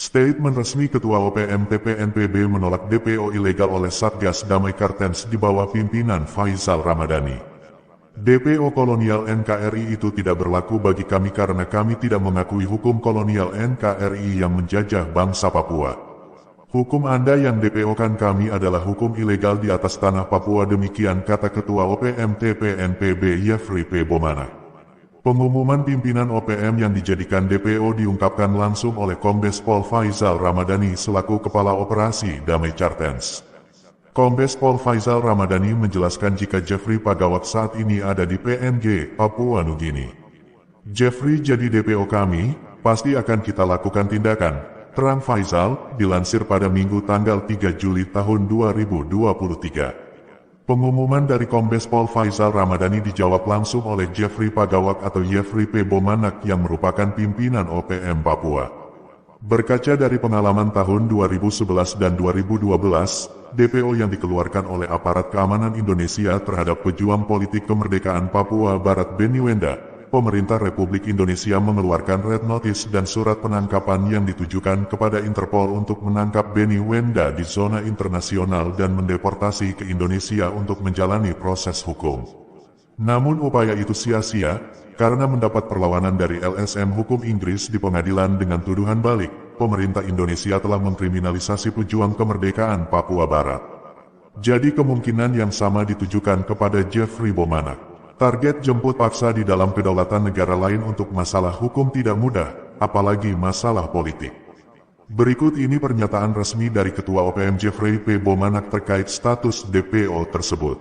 Statement resmi Ketua OPM TPNPB menolak DPO ilegal oleh Satgas Damai Kartens di bawah pimpinan Faisal Ramadhani. DPO kolonial NKRI itu tidak berlaku bagi kami karena kami tidak mengakui hukum kolonial NKRI yang menjajah bangsa Papua. Hukum Anda yang DPO-kan kami adalah hukum ilegal di atas tanah Papua, demikian kata Ketua OPM TPNPB Yefri P. Bomanak. Pengumuman pimpinan OPM yang dijadikan DPO diungkapkan langsung oleh Kombes Pol Faisal Ramadhani selaku Kepala Operasi Damai Kartens. Kombes Pol Faisal Ramadhani menjelaskan jika Jeffrey Pagawak saat ini ada di PNG, Papua Nugini. Jeffrey jadi DPO kami, pasti akan kita lakukan tindakan, terang Faisal, dilansir pada Minggu tanggal 3 Juli tahun 2023. Pengumuman dari Kombes Pol Faisal Ramadhani dijawab langsung oleh Jeffrey Pagawak atau Yefri P. Bomanak yang merupakan pimpinan OPM Papua. Berkaca dari pengalaman tahun 2011 dan 2012, DPO yang dikeluarkan oleh aparat keamanan Indonesia terhadap pejuang politik kemerdekaan Papua Barat Beni Wenda, pemerintah Republik Indonesia mengeluarkan red notice dan surat penangkapan yang ditujukan kepada Interpol untuk menangkap Beni Wenda di zona internasional dan mendeportasi ke Indonesia untuk menjalani proses hukum. Namun upaya itu sia-sia, karena mendapat perlawanan dari LSM Hukum Inggris di pengadilan dengan tuduhan balik, pemerintah Indonesia telah mengkriminalisasi pejuang kemerdekaan Papua Barat. Jadi kemungkinan yang sama ditujukan kepada Jeffrey Bomanak. Target jemput paksa di dalam kedaulatan negara lain untuk masalah hukum tidak mudah, apalagi masalah politik. Berikut ini pernyataan resmi dari Ketua OPM Jeffrey P. Bomanak terkait status DPO tersebut.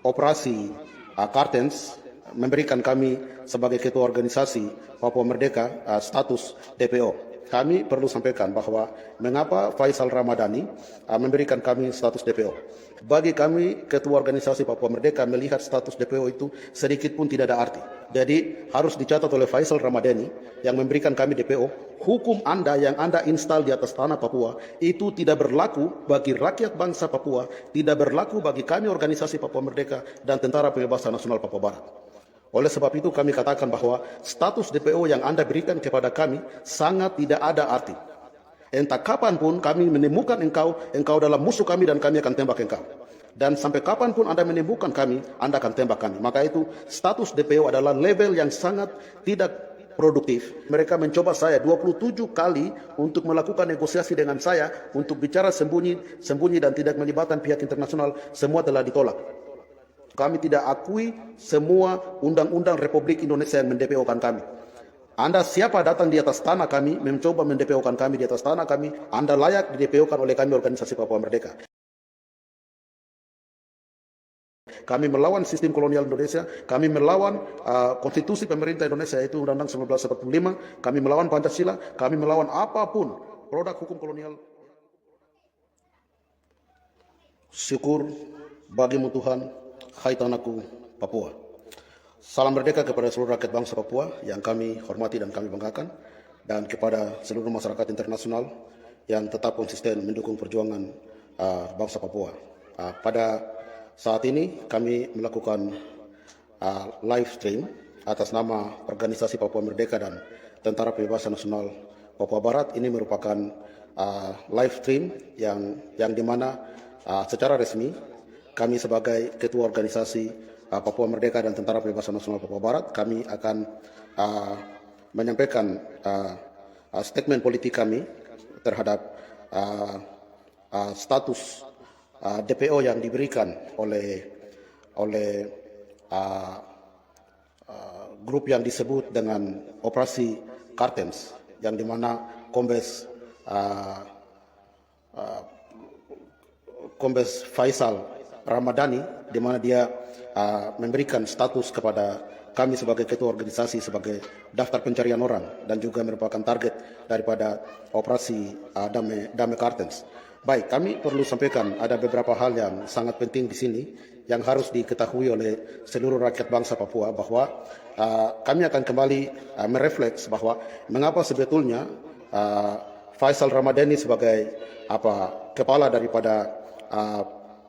Operasi Kartens memberikan kami sebagai Ketua Organisasi Papua Merdeka status DPO. Kami perlu sampaikan bahwa mengapa Faisal Ramadhani memberikan kami status DPO. Bagi kami, Ketua Organisasi Papua Merdeka melihat status DPO itu sedikit pun tidak ada arti. Jadi harus dicatat oleh Faisal Ramadhani yang memberikan kami DPO, hukum Anda yang Anda install di atas tanah Papua itu tidak berlaku bagi rakyat bangsa Papua, tidak berlaku bagi kami Organisasi Papua Merdeka dan Tentara Pembebasan Nasional Papua Barat. Oleh sebab itu kami katakan bahwa status DPO yang Anda berikan kepada kami sangat tidak ada arti. Entah kapanpun kami menemukan engkau adalah musuh kami dan kami akan tembak engkau. Dan sampai kapanpun Anda menemukan kami, Anda akan tembak kami. Maka itu status DPO adalah level yang sangat tidak produktif. Mereka mencoba saya 27 kali untuk melakukan negosiasi dengan saya, untuk bicara sembunyi dan tidak melibatkan pihak internasional, semua telah ditolak. Kami tidak akui semua undang-undang Republik Indonesia yang mendpo-kan kami. Anda siapa datang di atas tanah kami, mencoba mendpo-kan kami di atas tanah kami, Anda layak didpo-kan oleh kami Organisasi Papua Merdeka. Kami melawan sistem kolonial Indonesia, kami melawan konstitusi pemerintah Indonesia yaitu Undang-Undang 1945, kami melawan Pancasila, kami melawan apapun produk hukum kolonial. Syukur bagimu Tuhan, hai tanahku Papua. Salam merdeka kepada seluruh rakyat bangsa Papua yang kami hormati dan kami banggakan, dan kepada seluruh masyarakat internasional yang tetap konsisten mendukung perjuangan bangsa Papua. Pada saat ini kami melakukan live stream atas nama Organisasi Papua Merdeka dan Tentara Pembebasan Nasional Papua Barat. Ini merupakan live stream yang dimana secara resmi kami sebagai Ketua Organisasi Papua Merdeka dan Tentara Pembebasan Nasional Papua Barat, kami akan menyampaikan statement politik kami terhadap status DPO yang diberikan oleh grup yang disebut dengan Operasi Kartens, yang dimana Kombes Faisal Ramadhani, di mana dia memberikan status kepada kami sebagai Ketua Organisasi sebagai daftar pencarian orang dan juga merupakan target daripada Operasi Damai Kartens. Baik, kami perlu sampaikan ada beberapa hal yang sangat penting di sini yang harus diketahui oleh seluruh rakyat bangsa Papua, bahwa kami akan kembali merefleks bahwa mengapa sebetulnya Faisal Ramadhani sebagai kepala daripada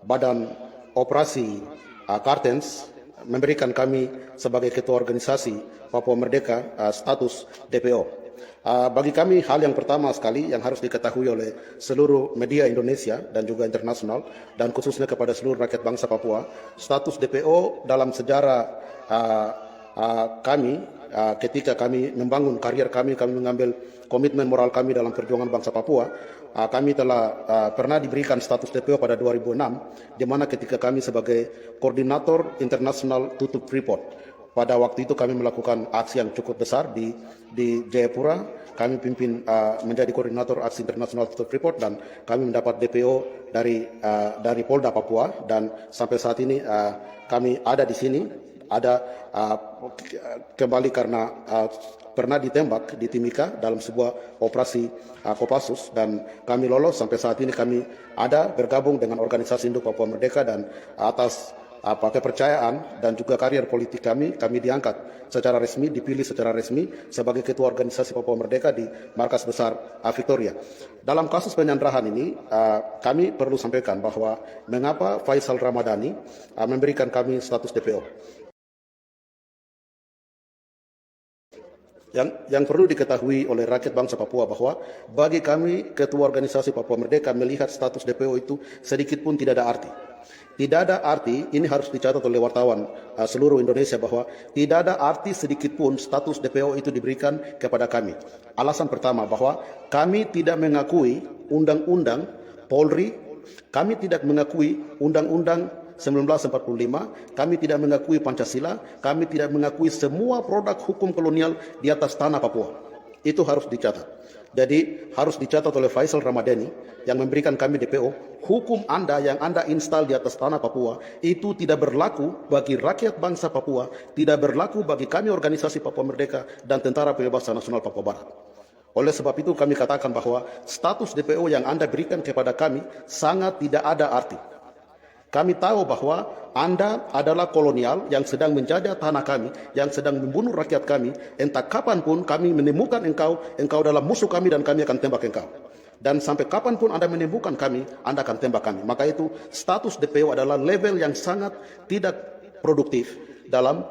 Badan Operasi Kartens memberikan kami sebagai Ketua Organisasi Papua Merdeka status DPO. Bagi kami hal yang pertama sekali yang harus diketahui oleh seluruh media Indonesia dan juga internasional dan khususnya kepada seluruh rakyat bangsa Papua, status DPO dalam sejarah kami ketika kami membangun karier kami mengambil komitmen moral kami dalam perjuangan bangsa Papua, kami telah pernah diberikan status DPO pada 2006, di mana ketika kami sebagai koordinator internasional tutup Freeport. Pada waktu itu kami melakukan aksi yang cukup besar di Jayapura. Kami pimpin menjadi koordinator aksi internasional tutup Freeport dan kami mendapat DPO dari Polda Papua dan sampai saat ini kami ada di sini, ada kembali karena pernah ditembak di Timika dalam sebuah operasi Kopassus dan kami lolos sampai saat ini kami ada bergabung dengan organisasi Induk Papua Merdeka dan atas kepercayaan dan juga karier politik kami diangkat secara resmi, dipilih secara resmi sebagai ketua organisasi Papua Merdeka di markas besar Victoria. Dalam kasus penyanderaan ini, kami perlu sampaikan bahwa mengapa Faisal Ramadhani memberikan kami status DPO. Yang perlu diketahui oleh rakyat bangsa Papua bahwa bagi kami ketua organisasi Papua Merdeka melihat status DPO itu sedikit pun tidak ada arti. Tidak ada arti, ini harus dicatat oleh wartawan seluruh Indonesia bahwa tidak ada arti sedikit pun status DPO itu diberikan kepada kami. Alasan pertama bahwa kami tidak mengakui undang-undang Polri, kami tidak mengakui undang-undang 1945, kami tidak mengakui Pancasila, kami tidak mengakui semua produk hukum kolonial di atas tanah Papua. Itu harus dicatat. Jadi harus dicatat oleh Faisal Ramadhani yang memberikan kami DPO, hukum Anda yang Anda install di atas tanah Papua itu tidak berlaku bagi rakyat bangsa Papua, tidak berlaku bagi kami organisasi Papua Merdeka dan Tentara Pembebasan Nasional Papua Barat. Oleh sebab itu kami katakan bahwa status DPO yang Anda berikan kepada kami sangat tidak ada arti. Kami tahu bahwa Anda adalah kolonial yang sedang menjajah tanah kami, yang sedang membunuh rakyat kami. Entah kapanpun kami menemukan engkau adalah musuh kami dan kami akan tembak engkau. Dan sampai kapanpun Anda menemukan kami, Anda akan tembak kami. Maka itu status DPO adalah level yang sangat tidak produktif dalam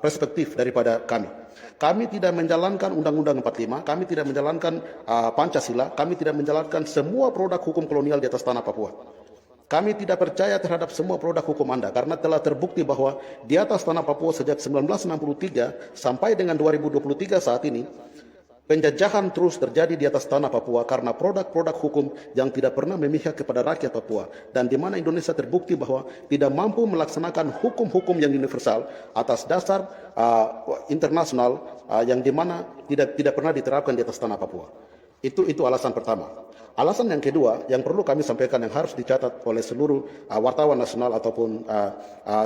perspektif daripada kami. Kami tidak menjalankan Undang-Undang 45, kami tidak menjalankan Pancasila, kami tidak menjalankan semua produk hukum kolonial di atas tanah Papua. Kami tidak percaya terhadap semua produk hukum Anda karena telah terbukti bahwa di atas tanah Papua sejak 1963 sampai dengan 2023 saat ini penjajahan terus terjadi di atas tanah Papua karena produk-produk hukum yang tidak pernah memihak kepada rakyat Papua dan di mana Indonesia terbukti bahwa tidak mampu melaksanakan hukum-hukum yang universal atas dasar internasional yang di mana tidak pernah diterapkan di atas tanah Papua. Itu alasan pertama. Alasan yang kedua yang perlu kami sampaikan yang harus dicatat oleh seluruh wartawan nasional ataupun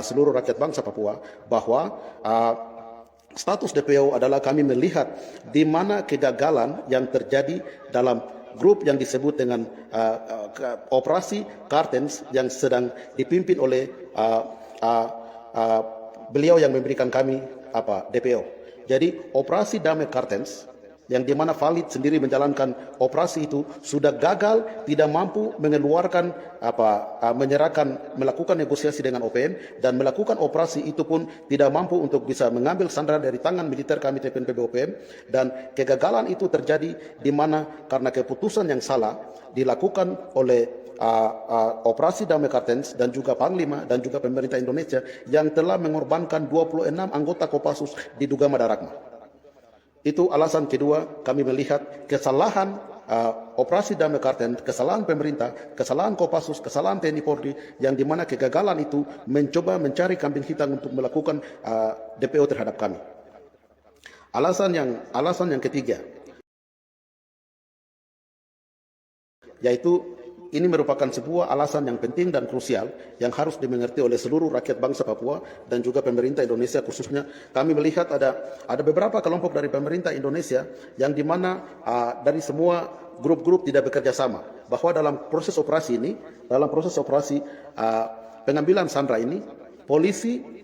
seluruh rakyat bangsa Papua bahwa status DPO adalah kami melihat di mana kegagalan yang terjadi dalam grup yang disebut dengan operasi Kartens yang sedang dipimpin oleh beliau yang memberikan kami DPO. Jadi operasi Damai Kartens yang di mana Valid sendiri menjalankan operasi itu sudah gagal, tidak mampu mengeluarkan melakukan negosiasi dengan OPM dan melakukan operasi itu pun tidak mampu untuk bisa mengambil sandera dari tangan militer kami TPNPB OPM dan kegagalan itu terjadi di mana karena keputusan yang salah dilakukan oleh operasi Damai Kartens dan juga Panglima dan juga pemerintah Indonesia yang telah mengorbankan 26 anggota Kopassus di Duga Madarakma. Itu alasan kedua kami melihat kesalahan operasi Damai Kartens, kesalahan pemerintah, kesalahan Kopassus, kesalahan TNI Polri yang dimana kegagalan itu mencoba mencari kambing hitam untuk melakukan DPO terhadap kami. Alasan yang ketiga yaitu ini merupakan sebuah alasan yang penting dan krusial yang harus dimengerti oleh seluruh rakyat bangsa Papua dan juga pemerintah Indonesia khususnya. Kami melihat ada beberapa kelompok dari pemerintah Indonesia yang dimana dari semua grup-grup tidak bekerja sama. Bahwa dalam proses operasi ini, dalam proses operasi pengambilan sandera ini, polisi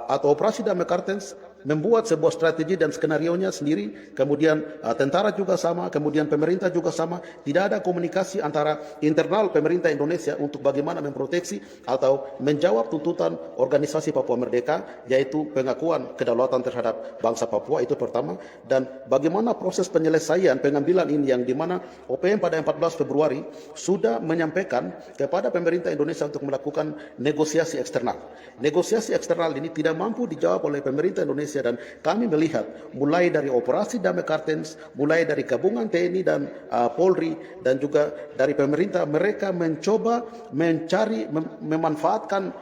atau operasi Damai Kartens membuat sebuah strategi dan skenario-nya sendiri, kemudian tentara juga sama, kemudian pemerintah juga sama. Tidak ada komunikasi antara internal pemerintah Indonesia untuk bagaimana memproteksi atau menjawab tuntutan organisasi Papua Merdeka, yaitu pengakuan kedaulatan terhadap bangsa Papua, itu pertama. Dan bagaimana proses penyelesaian pengambilan ini, yang dimana OPM pada 14 Februari sudah menyampaikan kepada pemerintah Indonesia untuk melakukan negosiasi eksternal. Negosiasi eksternal ini tidak mampu dijawab oleh pemerintah Indonesia, dan kami melihat mulai dari operasi Damai Kartens, mulai dari gabungan TNI dan Polri, dan juga dari pemerintah, mereka mencoba mencari, memanfaatkan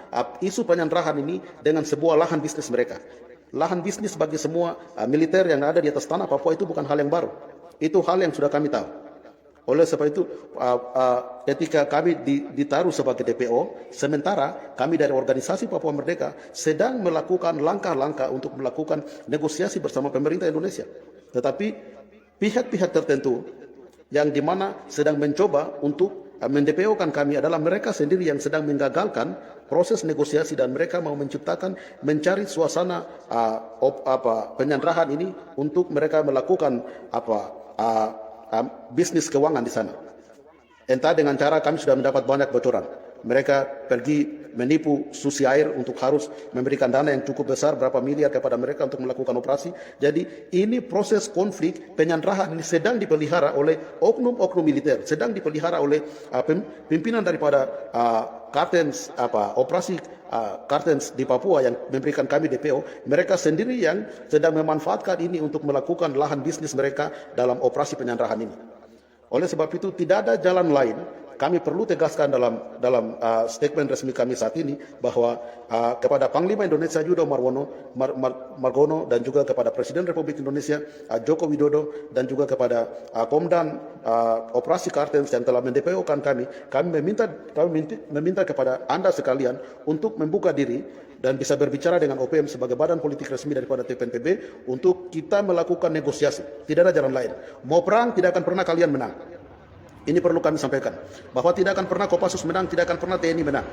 isu penyanderaan ini dengan sebuah lahan bisnis mereka. Lahan bisnis bagi semua militer yang ada di atas tanah Papua itu bukan hal yang baru. Itu hal yang sudah kami tahu. Oleh sebab itu, ketika kami ditaruh sebagai DPO, sementara kami dari organisasi Papua Merdeka sedang melakukan langkah-langkah untuk melakukan negosiasi bersama pemerintah Indonesia. Tetapi pihak-pihak tertentu yang dimana sedang mencoba untuk mendpo-kan kami adalah mereka sendiri yang sedang menggagalkan proses negosiasi, dan mereka mau mencari suasana penyanderaan ini untuk mereka melakukan bisnis keuangan di sana. Entah dengan cara kami sudah mendapat banyak bocoran. Mereka pergi menipu Susi Air untuk harus memberikan dana yang cukup besar, berapa miliar kepada mereka untuk melakukan operasi. Jadi ini proses konflik penyanderaan ini sedang dipelihara oleh oknum-oknum militer, sedang dipelihara oleh pimpinan daripada Kartens, operasi Kartens di Papua yang memberikan kami DPO. Mereka sendiri yang sedang memanfaatkan ini untuk melakukan lahan bisnis mereka dalam operasi penyanderaan ini. Oleh sebab itu tidak ada jalan lain. Kami perlu tegaskan dalam statement resmi kami saat ini bahwa kepada Panglima Indonesia Yudo Margono, dan juga kepada Presiden Republik Indonesia Joko Widodo, dan juga kepada Komandan Operasi Kartens yang telah mendpo-kan kami meminta kepada Anda sekalian untuk membuka diri dan bisa berbicara dengan OPM sebagai badan politik resmi daripada TPNPB untuk kita melakukan negosiasi. Tidak ada jalan lain. Mau perang tidak akan pernah kalian menang. Ini perlu kami sampaikan, bahwa tidak akan pernah Kopassus menang, tidak akan pernah TNI menang.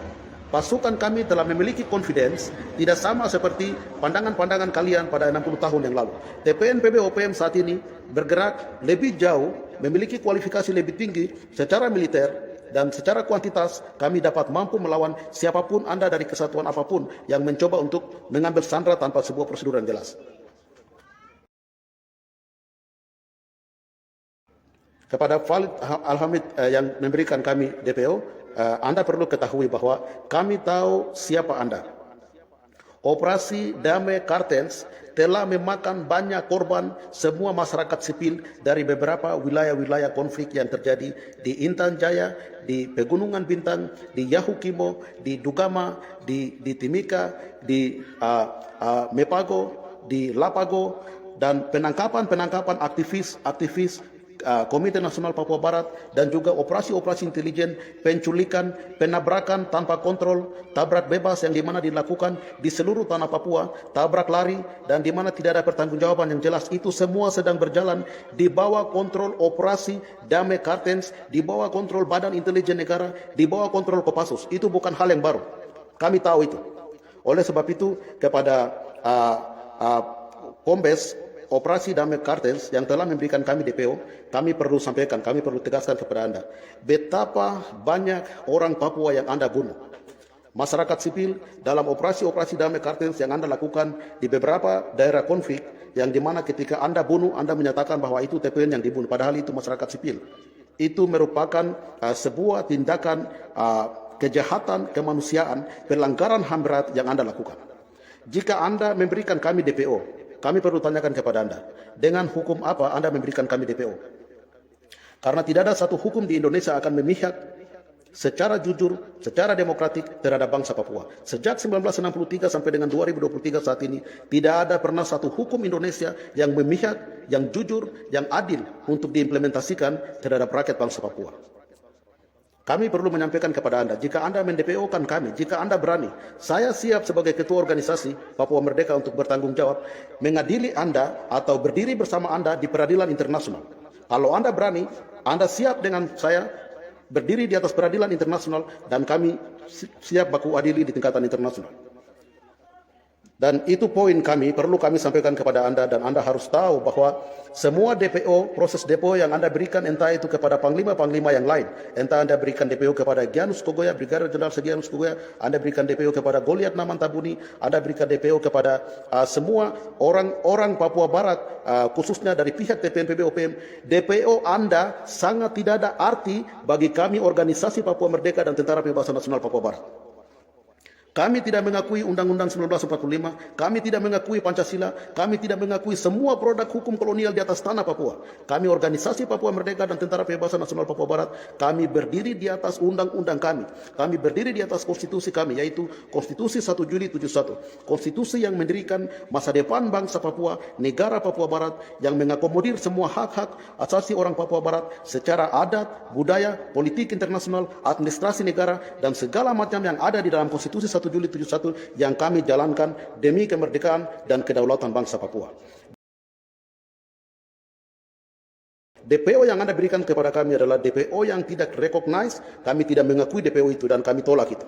Pasukan kami telah memiliki confidence, tidak sama seperti pandangan-pandangan kalian pada 60 tahun yang lalu. TPNPB OPM saat ini bergerak lebih jauh, memiliki kualifikasi lebih tinggi secara militer, dan secara kuantitas kami dapat mampu melawan siapapun Anda dari kesatuan apapun yang mencoba untuk mengambil sandera tanpa sebuah prosedur yang jelas. Kepada Valid Alhamid yang memberikan kami DPO, Anda perlu ketahui bahwa kami tahu siapa Anda. Operasi Damai Kartens telah memakan banyak korban semua masyarakat sipil dari beberapa wilayah-wilayah konflik yang terjadi di Intan Jaya, di Pegunungan Bintang, di Yahukimo, di Dugama, di Timika, di Mepago, di Lapago, dan penangkapan aktivis Komite Nasional Papua Barat, dan juga operasi-operasi intelijen, penculikan, penabrakan tanpa kontrol, tabrak bebas yang dimana dilakukan di seluruh tanah Papua, tabrak lari, dan dimana tidak ada pertanggungjawaban yang jelas. Itu semua sedang berjalan di bawah kontrol operasi Damai Kartens, di bawah kontrol Badan Intelijen Negara, di bawah kontrol Kopassus. Itu bukan hal yang baru. Kami tahu itu. Oleh sebab itu, kepada Kombes Operasi Damai Kartens yang telah memberikan kami DPO, kami perlu sampaikan, kami perlu tegaskan kepada Anda, betapa banyak orang Papua yang Anda bunuh. Masyarakat sipil dalam operasi-operasi Damai Kartens yang Anda lakukan di beberapa daerah konflik, yang dimana ketika Anda bunuh, Anda menyatakan bahwa itu TPN yang dibunuh, padahal itu masyarakat sipil. Itu merupakan sebuah tindakan kejahatan kemanusiaan, pelanggaran HAM berat yang Anda lakukan. Jika Anda memberikan kami DPO, kami perlu tanyakan kepada Anda, dengan hukum apa Anda memberikan kami DPO? Karena tidak ada satu hukum di Indonesia akan memihak secara jujur, secara demokratik terhadap bangsa Papua. Sejak 1963 sampai dengan 2023 saat ini, tidak ada pernah satu hukum Indonesia yang memihak, yang jujur, yang adil untuk diimplementasikan terhadap rakyat bangsa Papua. Kami perlu menyampaikan kepada Anda, jika Anda mendpo-kan kami, jika Anda berani, saya siap sebagai ketua organisasi Papua Merdeka untuk bertanggung jawab, mengadili Anda atau berdiri bersama Anda di peradilan internasional. Kalau Anda berani, Anda siap dengan saya berdiri di atas peradilan internasional, dan kami siap baku adili di tingkatan internasional. Dan itu poin kami, perlu kami sampaikan kepada Anda, dan Anda harus tahu bahwa semua DPO, proses DPO yang Anda berikan, entah itu kepada panglima-panglima yang lain, entah Anda berikan DPO kepada Egyanus Kogoya, Brigadir Jenderal Egyanus Kogoya, Anda berikan DPO kepada Goliat Namantabuni, Anda berikan DPO kepada semua orang-orang Papua Barat, khususnya dari pihak TPNPB OPM, DPO Anda sangat tidak ada arti bagi kami organisasi Papua Merdeka dan Tentara Pembebasan Nasional Papua Barat. Kami tidak mengakui Undang-Undang 1945, kami tidak mengakui Pancasila, kami tidak mengakui semua produk hukum kolonial di atas tanah Papua. Kami organisasi Papua Merdeka dan Tentara Pembebasan Nasional Papua Barat, kami berdiri di atas undang-undang kami. Kami berdiri di atas konstitusi kami, yaitu Konstitusi 1 Juli 71. Konstitusi yang mendirikan masa depan bangsa Papua, negara Papua Barat, yang mengakomodir semua hak-hak asasi orang Papua Barat secara adat, budaya, politik internasional, administrasi negara, dan segala macam yang ada di dalam Konstitusi 1 Juli 71 yang kami jalankan demi kemerdekaan dan kedaulatan bangsa Papua. DPO yang Anda berikan kepada kami adalah DPO yang tidak recognize, kami tidak mengakui DPO itu dan kami tolak itu.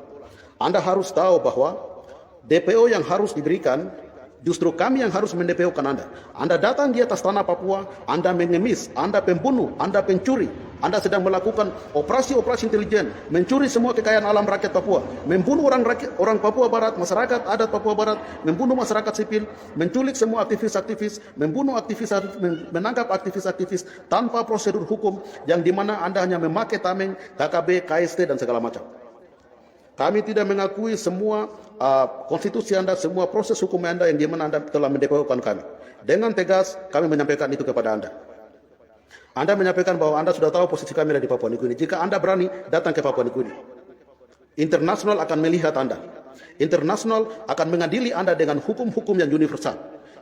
Anda harus tahu bahwa DPO yang harus diberikan, justru kami yang harus mendpo-kan Anda. Anda datang di atas tanah Papua, Anda mengemis, Anda pembunuh, Anda pencuri, Anda sedang melakukan operasi-operasi intelijen, mencuri semua kekayaan alam rakyat Papua, membunuh orang Papua Barat, masyarakat adat Papua Barat, membunuh masyarakat sipil, menculik semua aktivis-aktivis, membunuh aktivis, menangkap aktivis-aktivis tanpa prosedur hukum, yang dimana Anda hanya memakai tameng, KKB, KST, dan segala macam. Kami tidak mengakui semua konstitusi Anda, semua proses hukum Anda yang dimana Anda telah mendepaukan kami. Dengan tegas kami menyampaikan itu kepada Anda. Anda menyampaikan bahwa Anda sudah tahu posisi kami ada di Papua Nugini. Jika Anda berani datang ke Papua Nugini, internasional akan melihat Anda. Internasional akan mengadili Anda dengan hukum-hukum yang universal.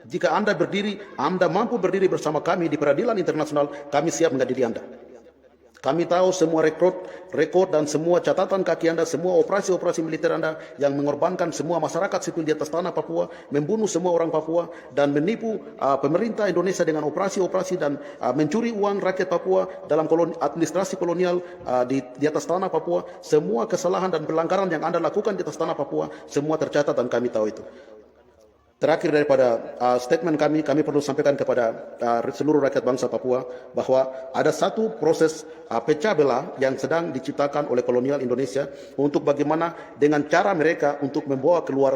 Jika Anda berdiri, Anda mampu berdiri bersama kami di peradilan internasional, kami siap mengadili Anda. Kami tahu semua rekod dan semua catatan kaki Anda, semua operasi-operasi militer Anda yang mengorbankan semua masyarakat sipil di atas tanah Papua, membunuh semua orang Papua, dan menipu pemerintah Indonesia dengan operasi-operasi dan mencuri uang rakyat Papua dalam administrasi kolonial di atas tanah Papua. Semua kesalahan dan pelanggaran yang Anda lakukan di atas tanah Papua, semua tercatat dan kami tahu itu. Terakhir daripada statement kami perlu sampaikan kepada seluruh rakyat bangsa Papua bahwa ada satu proses pecah belah yang sedang diciptakan oleh kolonial Indonesia untuk bagaimana dengan cara mereka untuk membawa keluar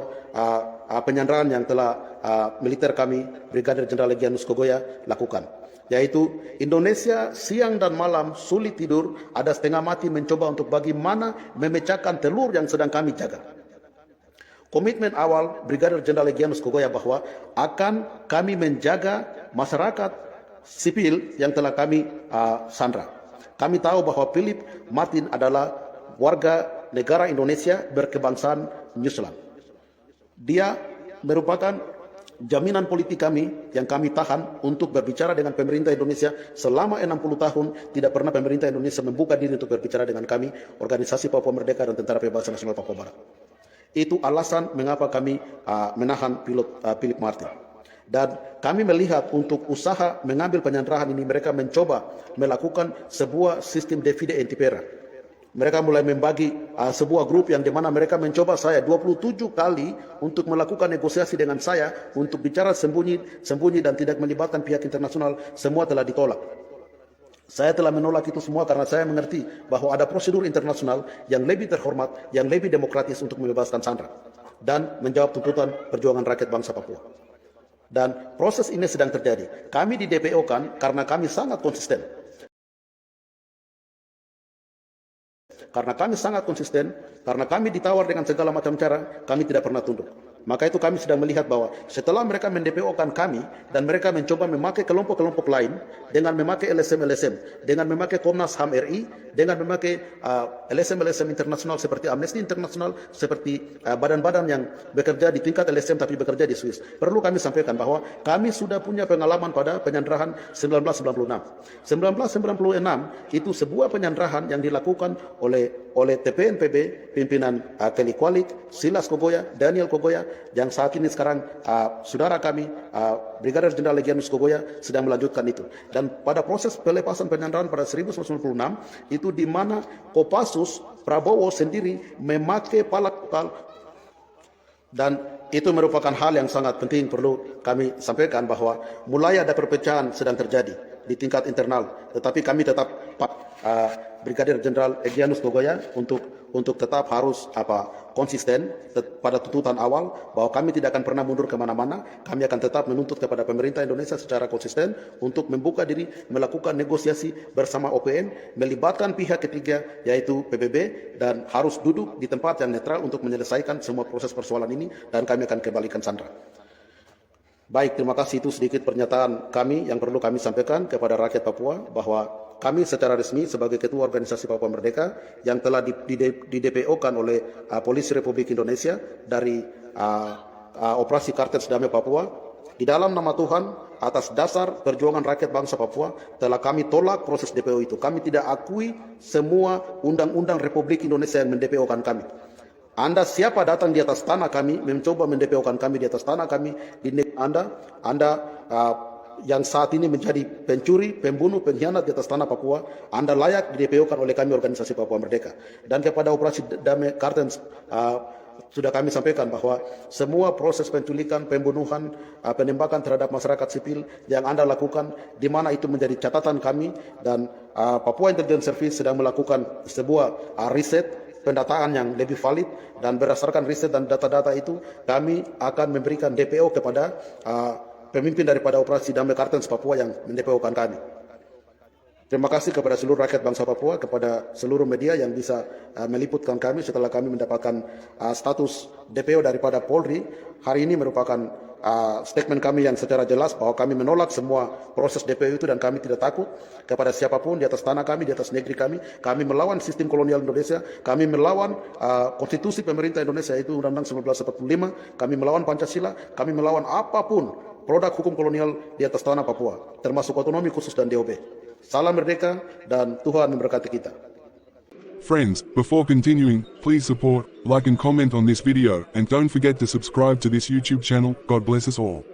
penyanderaan yang telah militer kami, Brigadir Jenderal Egyanus Kogoya, lakukan. Yaitu Indonesia siang dan malam sulit tidur, ada setengah mati mencoba untuk bagaimana memecahkan telur yang sedang kami jaga. Komitmen awal Brigadir Jenderal Egyanus Kogoya bahwa akan kami menjaga masyarakat sipil yang telah kami sandra. Kami tahu bahwa Philip Martin adalah warga negara Indonesia berkebangsaan New Zealand. Dia merupakan jaminan politik kami yang kami tahan untuk berbicara dengan pemerintah Indonesia selama 60 tahun. Tidak pernah pemerintah Indonesia membuka diri untuk berbicara dengan kami, organisasi Papua Merdeka dan Tentara Pembebasan Nasional Papua Barat. Itu alasan mengapa kami menahan Philip Martin. Dan kami melihat untuk usaha mengambil penyanderaan ini, mereka mencoba melakukan sebuah sistem divide et impera. Mereka mulai membagi sebuah grup yang dimana mereka mencoba saya 27 kali untuk melakukan negosiasi dengan saya untuk bicara sembunyi dan tidak melibatkan pihak internasional. Semua telah ditolak. Saya telah menolak itu semua karena saya mengerti bahwa ada prosedur internasional yang lebih terhormat, yang lebih demokratis untuk membebaskan sandera dan menjawab tuntutan perjuangan rakyat bangsa Papua. Dan proses ini sedang terjadi. Kami di DPO kan karena kami sangat konsisten. Karena kami sangat konsisten, karena kami ditawar dengan segala macam cara, kami tidak pernah tunduk. Maka itu kami sedang melihat bahwa setelah mereka mendpo-kan kami dan mereka mencoba memakai kelompok-kelompok lain dengan memakai LSM, dengan memakai Komnas HAM RI, dengan memakai LSM internasional seperti Amnesty International, seperti badan-badan yang bekerja di tingkat LSM tapi bekerja di Swiss. Perlu kami sampaikan bahwa kami sudah punya pengalaman pada penyanderaan 1996. 1996 itu sebuah penyanderaan yang dilakukan oleh TPNPB, pimpinan Kelly Kualik, Silas Kogoya, Daniel Kogoya, yang saat ini sekarang saudara kami Brigadir Jenderal Egyanus Kogoya sedang melanjutkan itu. Dan pada proses pelepasan penyanderaan pada 1996 itu di mana Kopassus Prabowo sendiri memakai palak dan itu merupakan hal yang sangat penting perlu kami sampaikan bahwa mulai ada perpecahan sedang terjadi di tingkat internal, tetapi kami tetap Brigadir Jenderal Egyanus Togoya untuk tetap harus konsisten pada tuntutan awal bahwa kami tidak akan pernah mundur kemana-mana. Kami akan tetap menuntut kepada pemerintah Indonesia secara konsisten untuk membuka diri melakukan negosiasi bersama OPM, melibatkan pihak ketiga yaitu PBB, dan harus duduk di tempat yang netral untuk menyelesaikan semua proses persoalan ini, dan kami akan kembalikan Sandra. Baik, terima kasih. Itu sedikit pernyataan kami yang perlu kami sampaikan kepada rakyat Papua bahwa kami secara resmi sebagai Ketua Organisasi Papua Merdeka yang telah di DPO-kan oleh Polisi Republik Indonesia dari Operasi Kartens Damai Papua, di dalam nama Tuhan atas dasar perjuangan rakyat bangsa Papua telah kami tolak proses DPO itu. Kami tidak akui semua undang-undang Republik Indonesia yang mendPO-kan kami. Anda siapa datang di atas tanah kami, mencoba mendPO-kan kami di atas tanah kami, di negeri Anda yang saat ini menjadi pencuri, pembunuh, pengkhianat di atas tanah Papua, Anda layak di-DPO-kan oleh kami Organisasi Papua Merdeka. Dan kepada Operasi Damai Kartens sudah kami sampaikan bahwa semua proses penculikan, pembunuhan, penembakan terhadap masyarakat sipil yang Anda lakukan, di mana itu menjadi catatan kami, dan Papua Intelligence Service sedang melakukan sebuah riset pendataan yang lebih valid, dan berdasarkan riset dan data-data itu kami akan memberikan DPO kepada pemimpin daripada Operasi Damai Kartens Papua yang mendPO-kan kami. Terima kasih kepada seluruh rakyat bangsa Papua, kepada seluruh media yang bisa meliputkan kami setelah kami mendapatkan status DPO daripada Polri. Hari ini merupakan statement kami yang secara jelas bahwa kami menolak semua proses DPO itu, dan kami tidak takut kepada siapapun di atas tanah kami, di atas negeri kami. Kami melawan sistem kolonial Indonesia, kami melawan konstitusi pemerintah Indonesia yaitu Undang-Undang 1945, kami melawan Pancasila, kami melawan apapun produk hukum kolonial di atas tanah Papua, termasuk otonomi khusus dan DOB. Salam merdeka, dan Tuhan memberkati kita. Friends, before continuing, please support, like and comment on this video, and don't forget to subscribe to this YouTube channel. God bless us all.